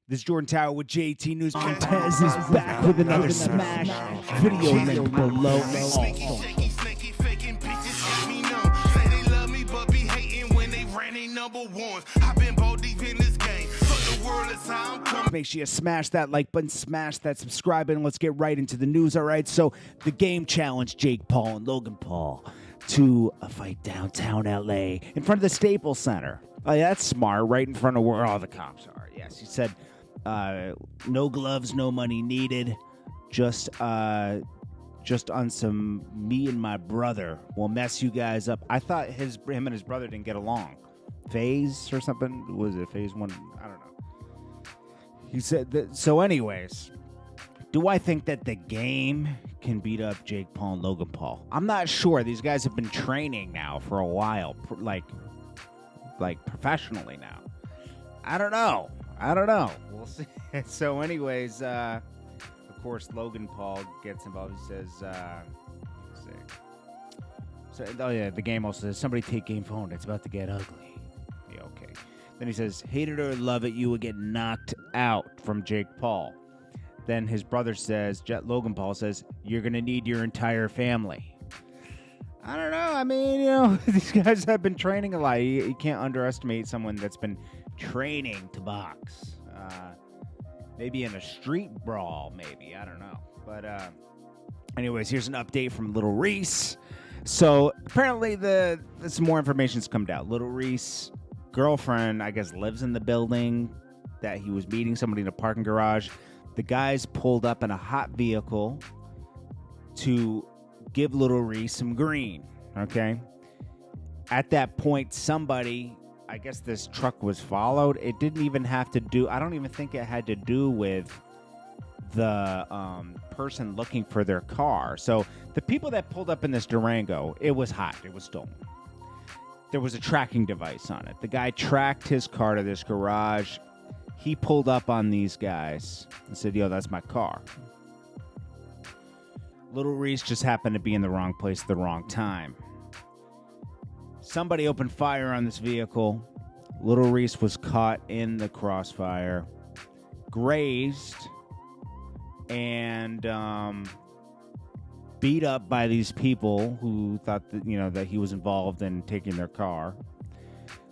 This is Jordan Tower with JT News. Paws is back with another smash video link below. Sneaky, faking bitches got me numb. Say they love me, but be hating when they ran they number ones. I've been bold deep in this game. Fuck the world, it's how I'm coming. Make sure you smash that like button, smash that subscribe button. Let's get right into the news, all right? So the game challenged Jake Paul and Logan Paul to a fight downtown L.A. in front of the Staples Center. Oh, yeah, that's smart, right in front of where all the cops are. Yes, he said no gloves, no money needed. Just on some me and my brother will mess you guys up. I thought him and his brother didn't get along. Phase or something? Was it phase one? I don't know. He said that. So anyways, do I think that the game can beat up Jake Paul and Logan Paul? I'm not sure. These guys have been training now for a while, like professionally now. I don't know. We'll see. So anyways, of course, Logan Paul gets involved. He says, the game also says, somebody take game phone. It's about to get ugly. Yeah, okay. Then he says, hate it or love it, you will get knocked out from Jake Paul. Then his brother says, Logan Paul says, you're going to need your entire family. I don't know. I mean, these guys have been training a lot. You can't underestimate someone that's been training to box. Maybe in a street brawl, maybe. I don't know. But anyways, here's an update from Little Reese. So apparently some more information's come out. Little Reese girlfriend, I guess, lives in the building that he was meeting somebody in a parking garage. The guys pulled up in a hot vehicle to give Little Reese some green, okay? At that point, somebody, I guess this truck was followed. It didn't even have to do, I don't even think it had to do with the person looking for their car. So the people that pulled up in this Durango, it was hot. It was stolen. There was a tracking device on it. The guy tracked his car to this garage. He pulled up on these guys and said, yo, that's my car. Little Reese just happened to be in the wrong place at the wrong time. Somebody opened fire on this vehicle. Little Reese was caught in the crossfire, grazed, and beat up by these people who thought that, that he was involved in taking their car.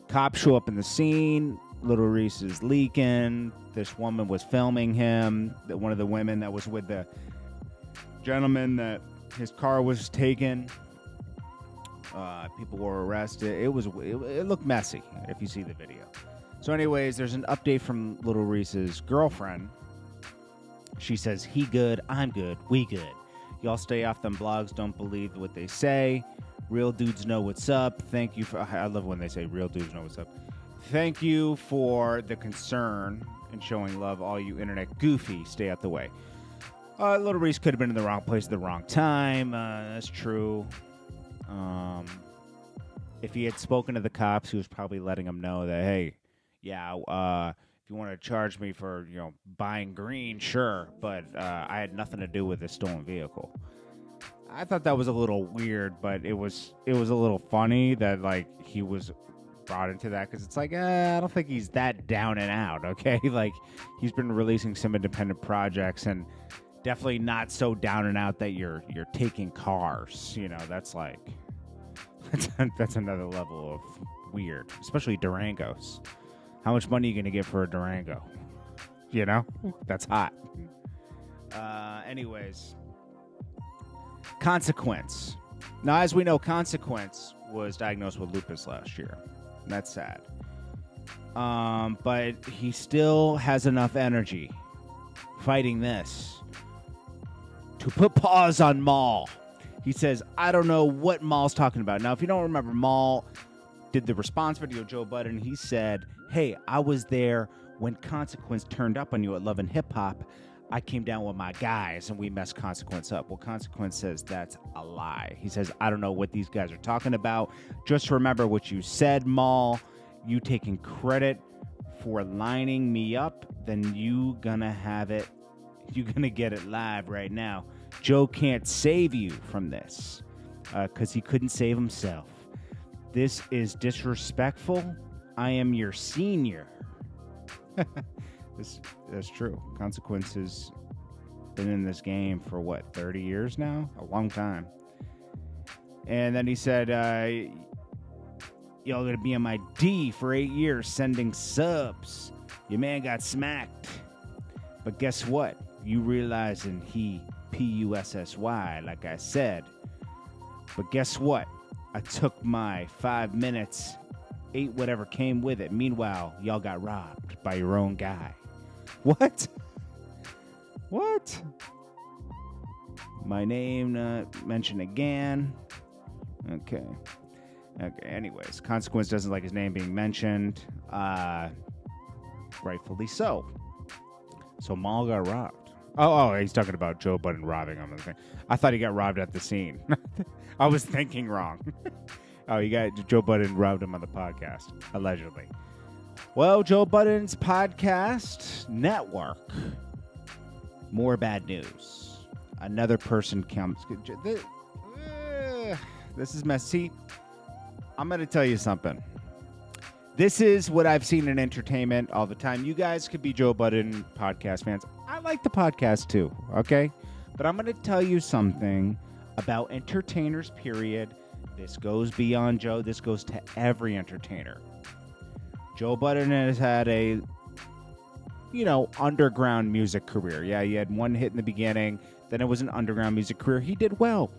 Cops show up in the scene. Little Reese is leaking. This woman was filming him. One of the women that was with the gentleman that his car was taken. People were arrested. It looked messy if you see the video. So anyways, there's an update from Little Reese's girlfriend. She says, he good, I'm good, we good. Y'all stay off them blogs. Don't believe what they say. Real dudes know what's up. Thank you for... I love when they say real dudes know what's up. Thank you for the concern and showing love. All you internet goofy, stay out the way. Little Reese could have been in the wrong place at the wrong time. That's true. If he had spoken to the cops, he was probably letting them know that, hey, yeah, if you want to charge me for, buying green, sure, but I had nothing to do with this stolen vehicle. I thought that was a little weird, but it was a little funny that, he was brought into that, because it's like, I don't think he's that down and out, okay? He's been releasing some independent projects, and definitely not so down and out that you're taking cars. That's that's another level of weird, especially Durangos. How much money are you going to get for a Durango? That's hot. Anyways, Consequence. Now, as we know, Consequence was diagnosed with lupus last year. That's sad. But he still has enough energy fighting this to put Paws on Maul. He says, I don't know what Maul's talking about. Now, if you don't remember, Maul did the response video, Joe Budden. He said, hey, I was there when Consequence turned up on you at Love and Hip Hop. I came down with my guys and we messed Consequence up. Well, Consequence says that's a lie. He says, I don't know what these guys are talking about. Just remember what you said, Maul. You taking credit for lining me up, then you gonna have it. You're gonna get it live right now. Joe can't save you from this because he couldn't save himself. This is disrespectful. I am your senior. That's true. Consequences been in this game for what, 30 years now? A long time. And then he said, y'all gonna be on my D for 8 years sending subs. Your man got smacked. But guess what? You realizing he P-U-S-S-Y, like I said. But guess what? I took my 5 minutes, ate whatever came with it. Meanwhile, y'all got robbed by your own guy. What? What? My name not mentioned again. Okay. Anyways, Consequence doesn't like his name being mentioned. Rightfully so. So Maul got robbed. Oh, he's talking about Joe Budden robbing him. I thought he got robbed at the scene. I was thinking wrong. Oh, Joe Budden robbed him on the podcast, allegedly. Well, Joe Budden's podcast network. More bad news. Another person comes. This is messy. I'm going to tell you something. This is what I've seen in entertainment all the time. You guys could be Joe Budden podcast fans. I like the podcast too, okay? But I'm going to tell you something about entertainers, period. This goes beyond Joe. This goes to every entertainer. Joe Budden has had a, underground music career. Yeah, he had one hit in the beginning. Then it was an underground music career. He did well.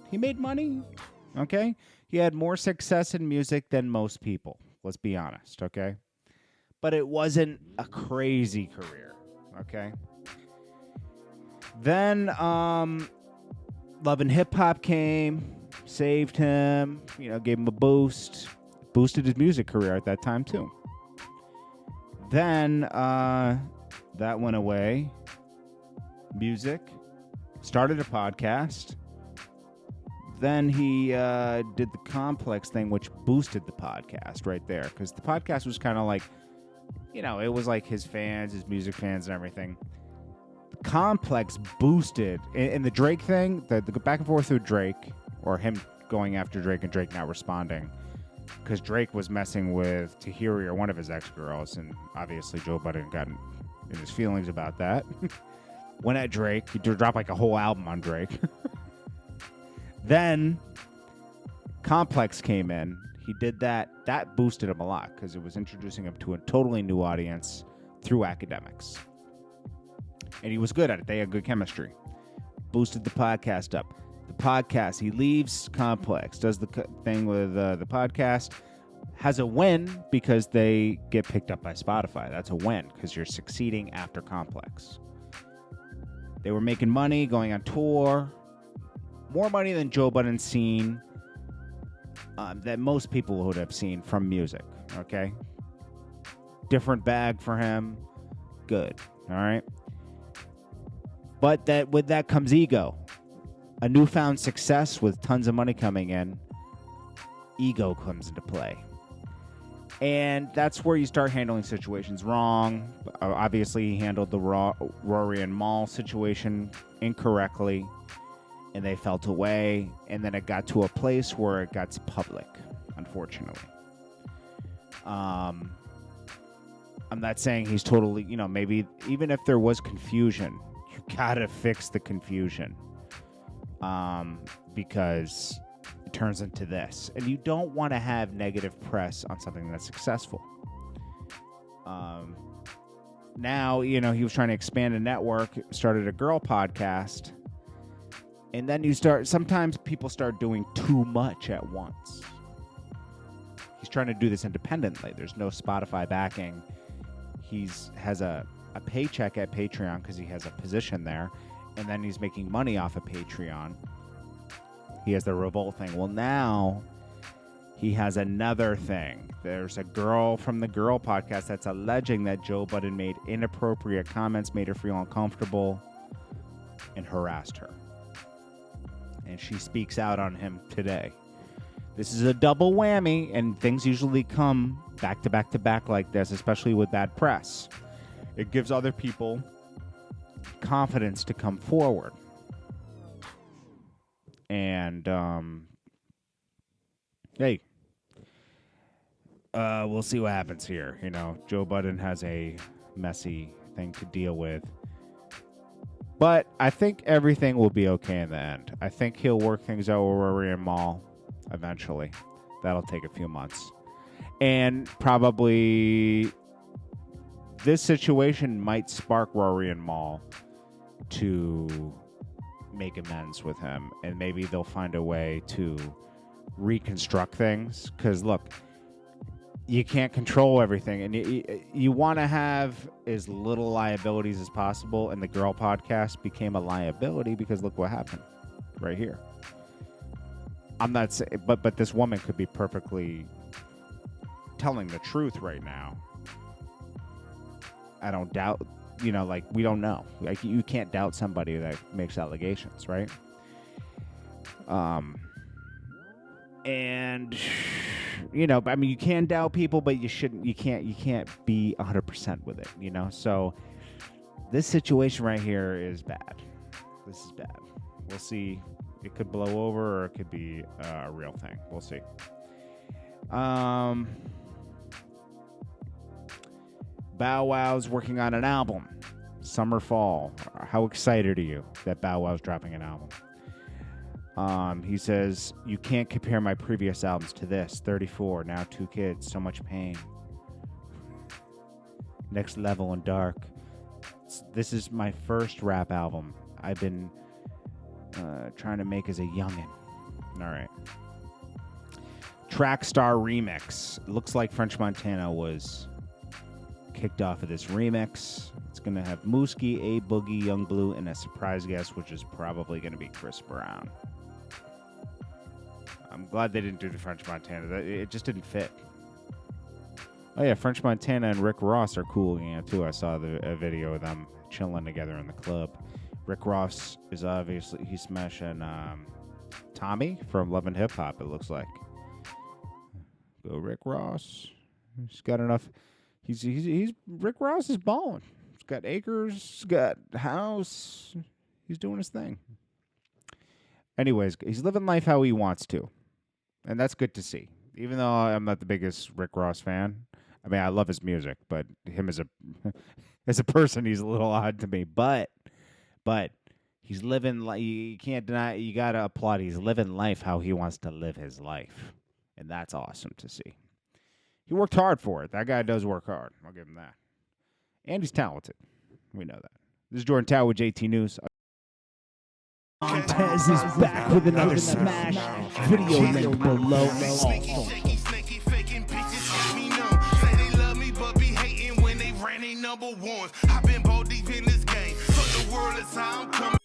He made money, okay? He had more success in music than most people. Let's be honest, okay? But it wasn't a crazy career, okay? Then Love and Hip Hop came, saved him, gave him a boost, boosted his music career at that time too. Then that went away. Music, started a podcast. Then he did the Complex thing, which boosted the podcast right there. Because the podcast was kind of like, it was like his fans, his music fans and everything. The Complex boosted. And the Drake thing, the back and forth with Drake, or him going after Drake and Drake not responding. Because Drake was messing with Tahiri, or one of his ex-girls. And obviously Joe Budden got in his feelings about that. Went at Drake. He dropped like a whole album on Drake. Then Complex came in. He did that. That boosted him a lot because it was introducing him to a totally new audience through academics. And he was good at it. They had good chemistry. Boosted the podcast up. The podcast, he leaves Complex, does the thing with the podcast, has a win because they get picked up by Spotify. That's a win because you're succeeding after Complex. They were making money, going on tour. More money than Joe Budden's seen, that most people would have seen from music, okay? Different bag for him. Good, all right? But with that comes ego. A newfound success with tons of money coming in. Ego comes into play. And that's where you start handling situations wrong. Obviously, he handled the Rory and Maul situation incorrectly. And they felt away, and then it got to a place where it got public, unfortunately. I'm not saying he's totally, maybe even if there was confusion, you gotta fix the confusion. Because it turns into this. And you don't want to have negative press on something that's successful. Now, he was trying to expand a network, started a girl podcast. And then sometimes people start doing too much at once. He's trying to do this independently. There's no Spotify backing. He has a paycheck at Patreon because he has a position there. And then he's making money off of Patreon. He has the Revolt thing. Well, now he has another thing. There's a girl from the Girl podcast that's alleging that Joe Budden made inappropriate comments, made her feel uncomfortable, and harassed her. And she speaks out on him today. This is a double whammy, and things usually come back to back to back like this, especially with bad press. It gives other people confidence to come forward. And, hey, we'll see what happens here. Joe Budden has a messy thing to deal with. But I think everything will be okay in the end. I think he'll work things out with Rory and Mal eventually. That'll take a few months. And probably this situation might spark Rory and Mal to make amends with him. And maybe they'll find a way to reconstruct things. Because, look, you can't control everything. And you want to have as little liabilities as possible. And the Girl podcast became a liability because look what happened right here. I'm not saying, but this woman could be perfectly telling the truth right now. I don't doubt, like we don't know. Like you can't doubt somebody that makes allegations, right? And I mean, you can doubt people, but you can't be 100% with it, So this situation right here is bad. This is bad. We'll see. It could blow over, or it could be a real thing. We'll see. Bow Wow's working on an album, summer, fall. How excited are you that Bow Wow's dropping an album? He says, you can't compare my previous albums to this. 34, now 2 kids, so much pain. Next level and dark. This is my first rap album. I've been trying to make as a youngin'. All right. Trackstar remix. Looks like French Montana was kicked off of this remix. It's going to have Mooski, A Boogie, Young Blue, and a surprise guest, which is probably going to be Chris Brown. I'm glad they didn't do the French Montana. It just didn't fit. Oh, yeah, French Montana and Rick Ross are cool too. I saw a video of them chilling together in the club. Rick Ross is obviously, he's smashing Tommy from Love and Hip Hop, it looks like. Go Rick Ross. He's got enough. He's Rick Ross is balling. He's got acres, he's got house. He's doing his thing. Anyways, he's living life how he wants to. And that's good to see. Even though I'm not the biggest Rick Ross fan. I mean, I love his music, but him as a person, he's a little odd to me. But he's living like, you can't deny, you got to applaud. He's living life how he wants to live his life. And that's awesome to see. He worked hard for it. That guy does work hard. I'll give him that. And he's talented. We know that. This is Jordan Tower with JT News. Montez is back with another smash. Video link below. Sneaky, faking bitches, let me know. Say they love me, but be hating when they ran they number ones. I've been bold deep in this game. Fuck the world, that's how I'm coming.